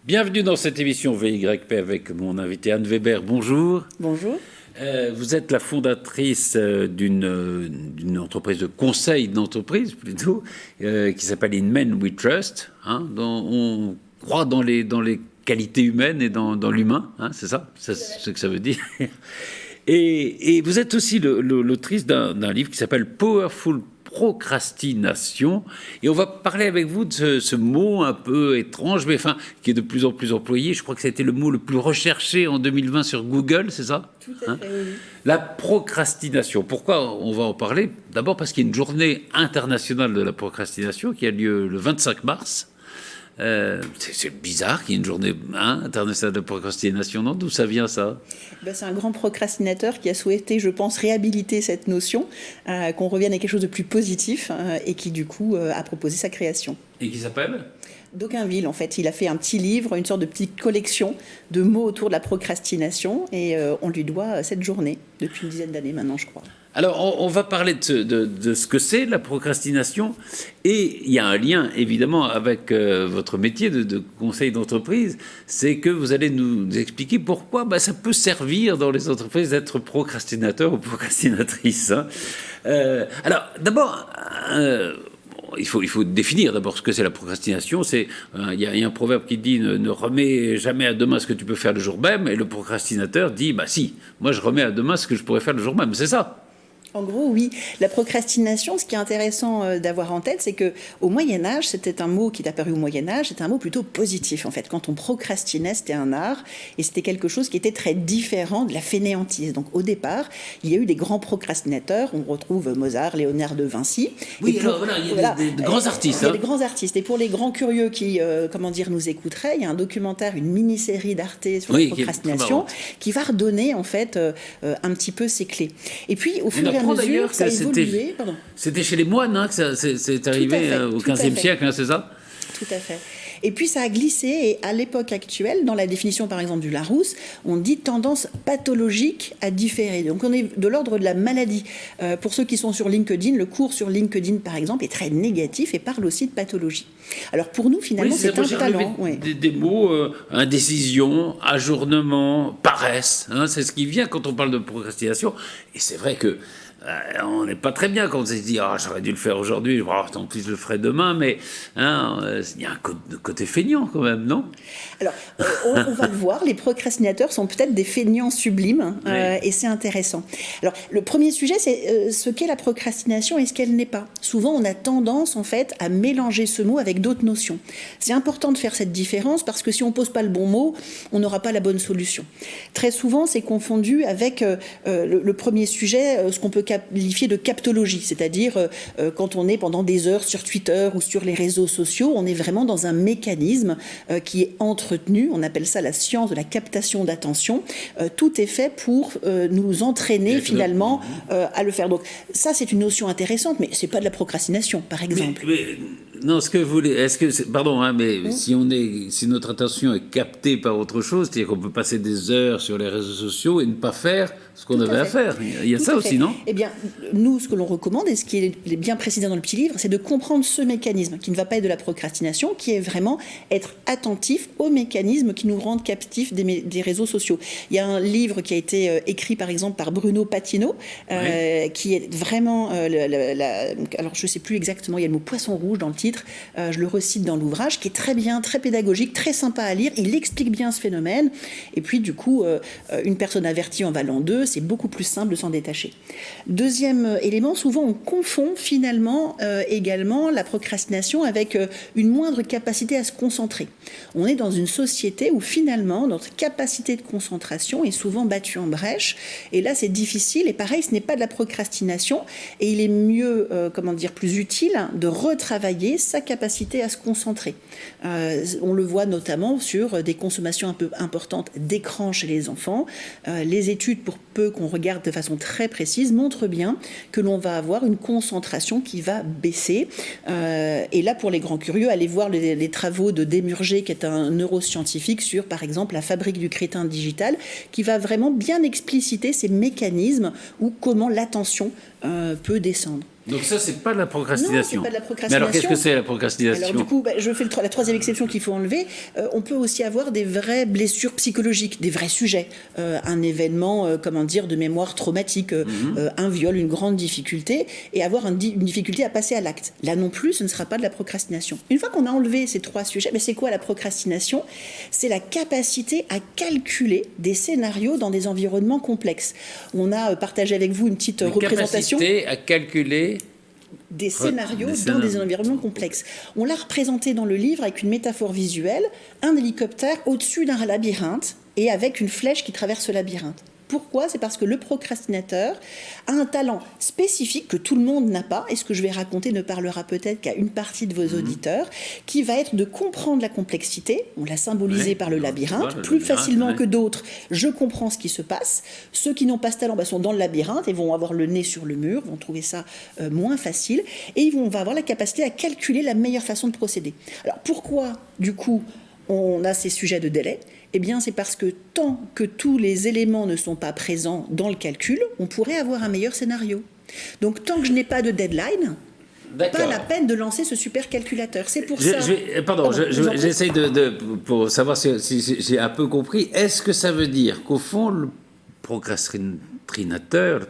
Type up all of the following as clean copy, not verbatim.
Bienvenue dans cette émission VYP avec mon invité Anne Weber. Bonjour. Bonjour. Vous êtes la fondatrice d'une entreprise de conseil d'entreprise plutôt, qui s'appelle In Men We Trust, dont on croit dans les qualités humaines et dans l'humain, c'est ça, c'est ce que ça veut dire. Et vous êtes aussi l'autrice d'un livre qui s'appelle Powerful Procrastination, et on va parler avec vous de ce mot un peu étrange, mais qui est de plus en plus employé. Je crois que ça a été le mot le plus recherché en 2020 sur Google, c'est ça ? Tout à fait, oui. La procrastination. Pourquoi on va en parler ? D'abord parce qu'il y a une journée internationale de la procrastination qui a lieu le 25 mars. C'est bizarre qu'il y ait une journée internationale de procrastination, non ? D'où ça vient, ça ? C'est un grand procrastinateur qui a souhaité, je pense, réhabiliter cette notion, qu'on revienne à quelque chose de plus positif, et qui, du coup, a proposé sa création. Et qui s'appelle ? D'Aucunville, en fait. Il a fait un petit livre, une sorte de petite collection de mots autour de la procrastination, et on lui doit cette journée, depuis une dizaine d'années maintenant, je crois. Alors, on va parler de ce que c'est la procrastination, et il y a un lien évidemment avec votre métier de conseil d'entreprise, c'est que vous allez nous expliquer pourquoi ça peut servir dans les entreprises d'être procrastinateur ou procrastinatrice. Alors, d'abord, il faut définir d'abord ce que c'est la procrastination. Il y a un proverbe qui dit ne remets jamais à demain ce que tu peux faire le jour même, et le procrastinateur dit si, moi je remets à demain ce que je pourrais faire le jour même, c'est ça. En gros, oui. La procrastination, ce qui est intéressant d'avoir en tête, c'est qu'au Moyen-Âge, c'était un mot qui est apparu au Moyen-Âge, c'était un mot plutôt positif, en fait. Quand on procrastinait, c'était un art, et c'était quelque chose qui était très différent de la fainéantise. Donc, au départ, il y a eu des grands procrastinateurs. On retrouve Mozart, Léonard de Vinci. Oui, alors voilà, il y a des grands artistes. Il y a des grands artistes. Et pour les grands curieux qui, nous écouteraient, il y a un documentaire, une mini-série d'Arte sur la procrastination, qui va redonner, en fait, un petit peu ses clés. Et puis, au fur et à mesure, ça a évolué. C'était chez les moines que c'est arrivé au XVe siècle, c'est ça ? Tout à fait. Et puis ça a glissé, et à l'époque actuelle, dans la définition par exemple du Larousse, on dit tendance pathologique à différer. Donc on est de l'ordre de la maladie. Pour ceux qui sont sur LinkedIn, le cours sur LinkedIn par exemple est très négatif et parle aussi de pathologie. Alors pour nous finalement c'est un talent. Des mots, indécision, ajournement, paresse, c'est ce qui vient quand on parle de procrastination. Et c'est vrai que on n'est pas très bien quand on se dit j'aurais dû le faire aujourd'hui, tant pis je le ferai demain, mais il y a un côté feignant quand même, non ? Alors on va le voir, les procrastinateurs sont peut-être des feignants sublimes, et c'est intéressant. Alors le premier sujet, c'est ce qu'est la procrastination et ce qu'elle n'est pas. Souvent on a tendance en fait à mélanger ce mot avec d'autres notions. C'est important de faire cette différence parce que si on ne pose pas le bon mot, on n'aura pas la bonne solution. Très souvent c'est confondu avec le premier sujet, ce qu'on peut qualifié de captologie, c'est-à-dire quand on est pendant des heures sur Twitter ou sur les réseaux sociaux, on est vraiment dans un mécanisme qui est entretenu, on appelle ça la science de la captation d'attention. Tout est fait pour nous entraîner finalement à le faire. Donc ça c'est une notion intéressante, mais c'est pas de la procrastination par exemple. Non, ce que vous voulez, si notre attention est captée par autre chose, c'est-à-dire qu'on peut passer des heures sur les réseaux sociaux et ne pas faire ce qu'on avait à faire. Il y a ça aussi, non ? Eh bien, nous, ce que l'on recommande, et ce qui est bien précisé dans le petit livre, c'est de comprendre ce mécanisme qui ne va pas être de la procrastination, qui est vraiment être attentif aux mécanismes qui nous rendent captifs des réseaux sociaux. Il y a un livre qui a été écrit, par exemple, par Bruno Patino, qui est vraiment... alors, je ne sais plus exactement, il y a le mot poisson rouge dans le titre, je le recite dans l'ouvrage, qui est très bien, très pédagogique, très sympa à lire. Il explique bien ce phénomène. Et puis, du coup, une personne avertie en valant deux, c'est beaucoup plus simple de s'en détacher. Deuxième élément, souvent on confond finalement également la procrastination avec une moindre capacité à se concentrer. On est dans une société où finalement notre capacité de concentration est souvent battue en brèche, et là c'est difficile, et pareil ce n'est pas de la procrastination, et il est mieux, plus utile de retravailler sa capacité à se concentrer. On le voit notamment sur des consommations un peu importantes d'écran chez les enfants. Les études, pour peu qu'on regarde de façon très précise, montrent bien que l'on va avoir une concentration qui va baisser. Et là, pour les grands curieux, allez voir les travaux de Demurger, qui est un neuroscientifique, sur, par exemple, la fabrique du crétin digital, qui va vraiment bien expliciter ces mécanismes ou comment l'attention peut descendre. Donc ça, c'est pas de la procrastination. Non, c'est pas de la procrastination. Mais alors, qu'est-ce que c'est la procrastination? Alors du coup, je fais la troisième exception qu'il faut enlever. On peut aussi avoir des vraies blessures psychologiques, des vrais sujets. Un événement, de mémoire traumatique, un viol, une grande difficulté, et avoir une difficulté à passer à l'acte. Là non plus, ce ne sera pas de la procrastination. Une fois qu'on a enlevé ces trois sujets, c'est quoi la procrastination? C'est la capacité à calculer des scénarios dans des environnements complexes. On a partagé avec vous une petite représentation. Capacité à calculer des scénarios dans des environnements complexes. On l'a représenté dans le livre avec une métaphore visuelle, un hélicoptère au-dessus d'un labyrinthe et avec une flèche qui traverse ce labyrinthe. Pourquoi? C'est parce que le procrastinateur a un talent spécifique que tout le monde n'a pas, et ce que je vais raconter ne parlera peut-être qu'à une partie de vos auditeurs, qui va être de comprendre la complexité, on l'a symbolisé par le labyrinthe, plus facilement que d'autres, je comprends ce qui se passe. Ceux qui n'ont pas ce talent sont dans le labyrinthe et vont avoir le nez sur le mur, vont trouver ça moins facile, et on va avoir la capacité à calculer la meilleure façon de procéder. Alors pourquoi, du coup, on a ces sujets de délai? Eh bien, c'est parce que tant que tous les éléments ne sont pas présents dans le calcul, on pourrait avoir un meilleur scénario. Donc, tant que je n'ai pas de deadline, pas la peine de lancer ce super calculateur. C'est pour ça... J'essaie pour savoir si j'ai un peu compris. Est-ce que ça veut dire qu'au fond, le procrastinateur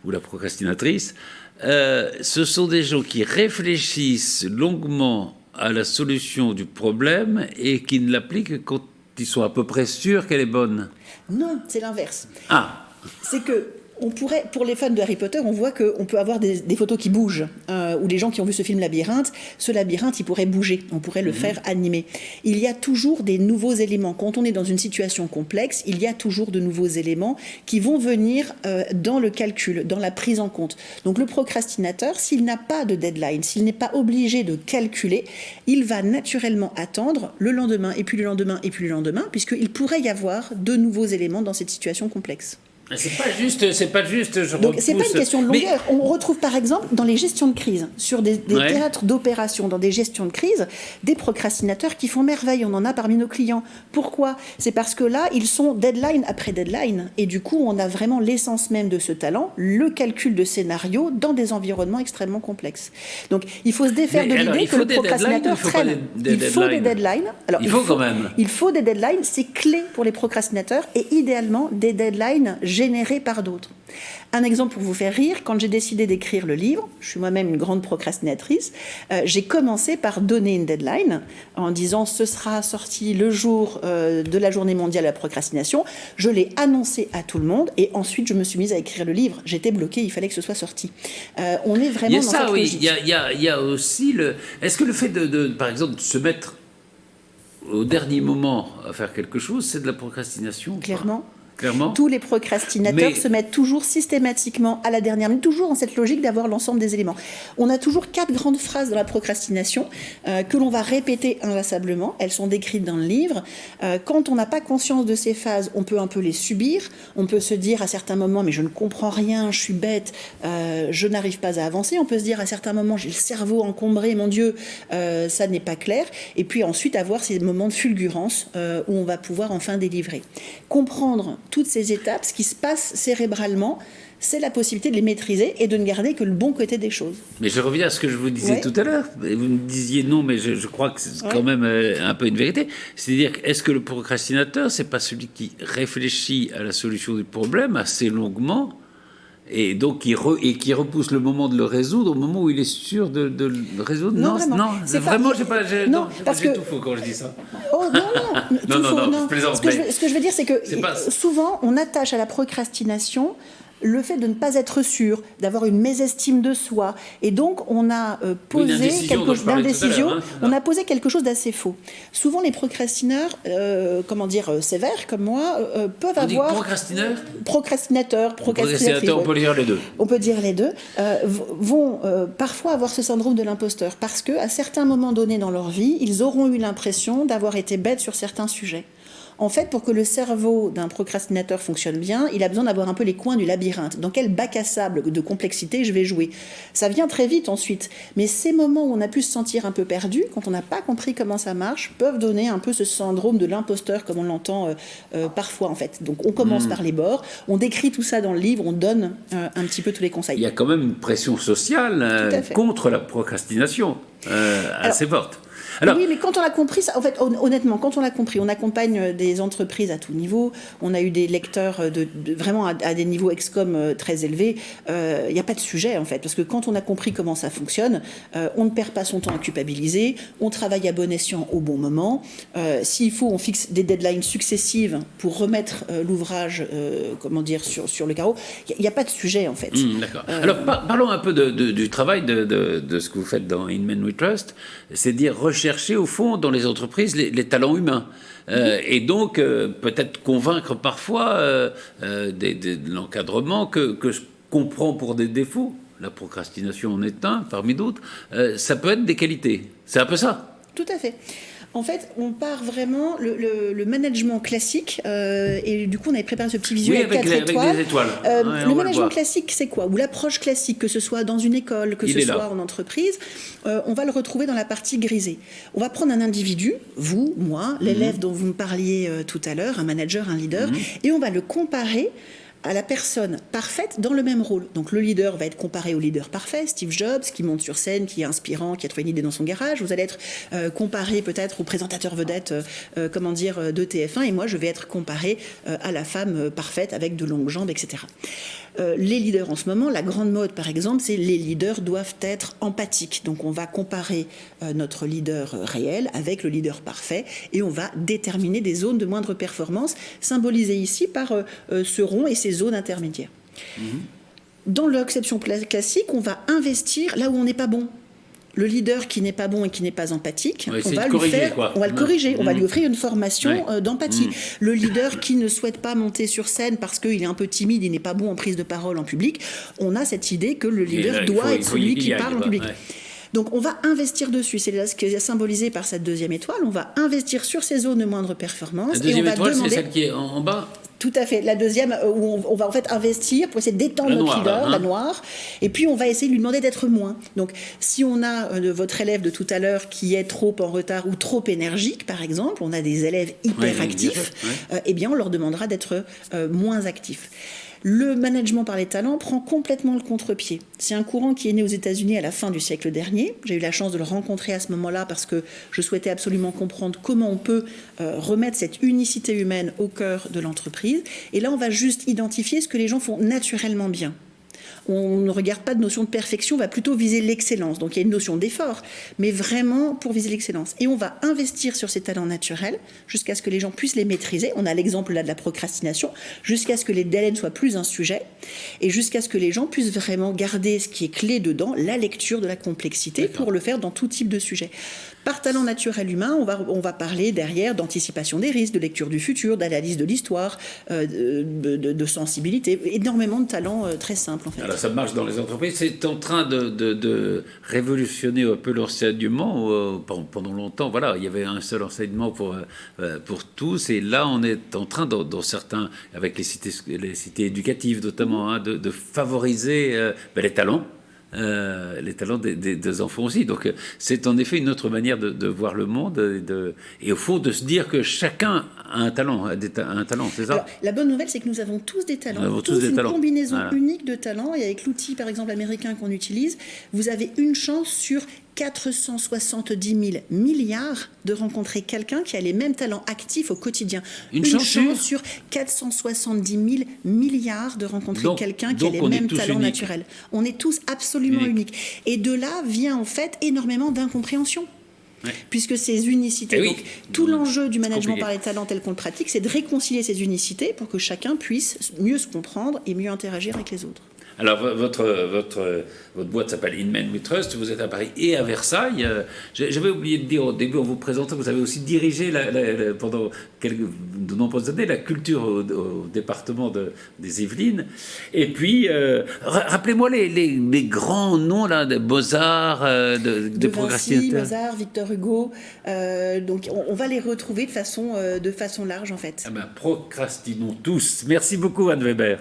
ou la procrastinatrice, ce sont des gens qui réfléchissent longuement à la solution du problème et qui ne l'appliquent que quand ils sont à peu près sûrs qu'elle est bonne? Non, c'est l'inverse. Ah. C'est que on pourrait, pour les fans de Harry Potter, on voit qu'on peut avoir des photos qui bougent, ou les gens qui ont vu ce film Labyrinthe, ce labyrinthe, il pourrait bouger, on pourrait le faire animer. Il y a toujours des nouveaux éléments. Quand on est dans une situation complexe, il y a toujours de nouveaux éléments qui vont venir dans le calcul, dans la prise en compte. Donc le procrastinateur, s'il n'a pas de deadline, s'il n'est pas obligé de calculer, il va naturellement attendre le lendemain, et puis le lendemain, et puis le lendemain, puisqu'il pourrait y avoir de nouveaux éléments dans cette situation complexe. C'est pas juste. Donc c'est pas une question de longueur. On retrouve par exemple dans les gestions de crise, sur des théâtres d'opération, dans des gestions de crise, des procrastinateurs qui font merveille. On en a parmi nos clients. Pourquoi? C'est parce que là, ils sont deadline après deadline, et du coup, on a vraiment l'essence même de ce talent, le calcul de scénarios dans des environnements extrêmement complexes. Donc, il faut se défaire de l'idée que le procrastinateur traîne. Il faut des deadlines. Alors, il faut des deadlines. C'est clé pour les procrastinateurs, et idéalement des deadlines générés par d'autres. Un exemple pour vous faire rire, quand j'ai décidé d'écrire le livre, je suis moi-même une grande procrastinatrice, j'ai commencé par donner une deadline en disant ce sera sorti le jour de la journée mondiale de la procrastination. Je l'ai annoncé à tout le monde et ensuite je me suis mise à écrire le livre. J'étais bloquée, il fallait que ce soit sorti. On est vraiment dans cette logique. Il y a aussi le... Est-ce que le fait par exemple, de se mettre au dernier moment à faire quelque chose, c'est de la procrastination? Clairement. Tous les procrastinateurs se mettent toujours systématiquement à la dernière minute, toujours dans cette logique d'avoir l'ensemble des éléments. On a toujours 4 grandes phrases dans la procrastination que l'on va répéter inlassablement. Elles sont décrites dans le livre. Quand on n'a pas conscience de ces phases, on peut un peu les subir. On peut se dire à certains moments, mais je ne comprends rien, je suis bête, je n'arrive pas à avancer. On peut se dire à certains moments, j'ai le cerveau encombré, mon Dieu, ça n'est pas clair. Et puis ensuite avoir ces moments de fulgurance où on va pouvoir enfin délivrer. Comprendre toutes ces étapes, ce qui se passe cérébralement, c'est la possibilité de les maîtriser et de ne garder que le bon côté des choses. Mais je reviens à ce que je vous disais tout à l'heure. Vous me disiez non, mais je crois que c'est quand même un peu une vérité. C'est-à-dire, est-ce que le procrastinateur, c'est pas celui qui réfléchit à la solution du problème assez longuement et donc qui repousse le moment de le résoudre au moment où il est sûr de le résoudre? Non, j'ai tout faux quand je dis ça. Oh non, je plaisante. Ce que je veux dire, c'est que souvent, on attache à la procrastination le fait de ne pas être sûr, d'avoir une mésestime de soi. Et donc, on a posé on a posé quelque chose d'assez faux. Souvent, les procrastineurs, sévères comme moi, peuvent avoir... Procrastinateurs, on peut dire les deux. On peut dire les deux. Vont parfois avoir ce syndrome de l'imposteur parce qu'à certains moments donnés dans leur vie, ils auront eu l'impression d'avoir été bêtes sur certains sujets. En fait, pour que le cerveau d'un procrastinateur fonctionne bien, il a besoin d'avoir un peu les coins du labyrinthe. Dans quel bac à sable de complexité je vais jouer? Ça vient très vite ensuite. Mais ces moments où on a pu se sentir un peu perdu, quand on n'a pas compris comment ça marche, peuvent donner un peu ce syndrome de l'imposteur, comme on l'entend parfois en fait. Donc on commence par les bords, on décrit tout ça dans le livre, on donne un petit peu tous les conseils. Il y a quand même une pression sociale contre la procrastination assez forte. Alors, oui, mais quand on l'a compris, ça, en fait, honnêtement, quand on l'a compris, on accompagne des entreprises à tout niveau, on a eu des lecteurs vraiment à des niveaux excom très élevés, il n'y a pas de sujet en fait, parce que quand on a compris comment ça fonctionne, on ne perd pas son temps à culpabiliser, on travaille à bon escient au bon moment, s'il faut, on fixe des deadlines successives pour remettre l'ouvrage sur le carreau, il n'y a pas de sujet en fait. D'accord. Alors parlons un peu du travail de ce que vous faites dans In Men We Trust, c'est dire rechercher au fond dans les entreprises les talents humains. Et donc peut-être convaincre parfois de l'encadrement que je comprends pour des défauts, la procrastination en est un parmi d'autres, ça peut être des qualités. C'est un peu ça. Tout à fait. En fait, on part vraiment le management classique, et du coup, on avait préparé ce petit visuel avec 4 étoiles. Avec des étoiles. Le management classique, c'est quoi? Ou l'approche classique, que ce soit dans une école, que ce soit en entreprise, on va le retrouver dans la partie grisée. On va prendre un individu, vous, moi, l'élève dont vous me parliez tout à l'heure, un manager, un leader, et on va le comparer à la personne parfaite dans le même rôle. Donc le leader va être comparé au leader parfait, Steve Jobs, qui monte sur scène, qui est inspirant, qui a trouvé une idée dans son garage. Vous allez être comparé peut-être au présentateur vedette de TF1, et moi je vais être comparé à la femme parfaite avec de longues jambes, etc. Les leaders en ce moment, la grande mode par exemple, c'est les leaders doivent être empathiques. Donc on va comparer notre leader réel avec le leader parfait, et on va déterminer des zones de moindre performance, symbolisées ici par ce rond et ces zones intermédiaires. Dans l'acception classique, on va investir là où on n'est pas bon. Le leader qui n'est pas bon et qui n'est pas empathique, on va le corriger, on va lui offrir une formation d'empathie. Le leader qui ne souhaite pas monter sur scène parce qu'il est un peu timide, il n'est pas bon en prise de parole en public, on a cette idée que le leader doit être celui qui parle en public. Donc on va investir dessus, c'est ce qui est symbolisé par cette deuxième étoile, on va investir sur ces zones de moindre performance. La deuxième étoile, c'est celle qui est en bas. Tout à fait. La deuxième, où on va en fait investir pour essayer d'étendre notre leader, la noire, et puis on va essayer de lui demander d'être moins. Donc, si on a votre élève de tout à l'heure qui est trop en retard ou trop énergique, par exemple, on a des élèves hyperactifs, eh bien, on leur demandera d'être moins actifs. Le management par les talents prend complètement le contre-pied. C'est un courant qui est né aux États-Unis à la fin du siècle dernier. J'ai eu la chance de le rencontrer à ce moment-là parce que je souhaitais absolument comprendre comment on peut remettre cette unicité humaine au cœur de l'entreprise. Et là, on va juste identifier ce que les gens font naturellement bien. On ne regarde pas de notion de perfection, on va plutôt viser l'excellence. Donc il y a une notion d'effort, mais vraiment pour viser l'excellence. Et on va investir sur ces talents naturels jusqu'à ce que les gens puissent les maîtriser. On a l'exemple là de la procrastination, jusqu'à ce que les délais ne soient plus un sujet et jusqu'à ce que les gens puissent vraiment garder ce qui est clé dedans, la lecture de la complexité, pour le faire dans tout type de sujet. Par talent naturel humain, on va parler derrière d'anticipation des risques, de lecture du futur, d'analyse de l'histoire, de sensibilité, énormément de talents très simples en fait. Alors ça marche dans les entreprises, c'est en train de révolutionner un peu l'enseignement. Pendant longtemps, voilà, il y avait un seul enseignement pour tous, et là on est en train, dans certains, avec les cités éducatives notamment, de favoriser les talents. Les talents des enfants aussi. Donc c'est en effet une autre manière de voir le monde et au fond de se dire que chacun a un talent, c'est ça? Alors, la bonne nouvelle, c'est que nous avons tous des talents. Nous avons tous une combinaison unique de talents, et avec l'outil par exemple américain qu'on utilise, vous avez une chance sur 470 000 milliards de rencontrer quelqu'un qui a les mêmes talents actifs au quotidien. Une chance sur 470 000 milliards de rencontrer quelqu'un qui a les mêmes talents naturels. On est tous absolument uniques. Et de là vient en fait énormément d'incompréhension. Puisque ces unicités, donc, tout l'enjeu du management par les talents tel qu'on le pratique, c'est de réconcilier ces unicités pour que chacun puisse mieux se comprendre et mieux interagir avec les autres. Alors, votre boîte s'appelle In Men We Trust, vous êtes à Paris et à Versailles. J'avais oublié de dire au début, en vous présentant, vous avez aussi dirigé pendant de nombreuses années la culture au département des Yvelines. Et puis, rappelez-moi les grands noms là, de Beaux-Arts, de procrastinateurs. Mozart, Victor Hugo. Donc, on va les retrouver de façon large, en fait. Ah ben, procrastinons tous. Merci beaucoup, Anne Weber.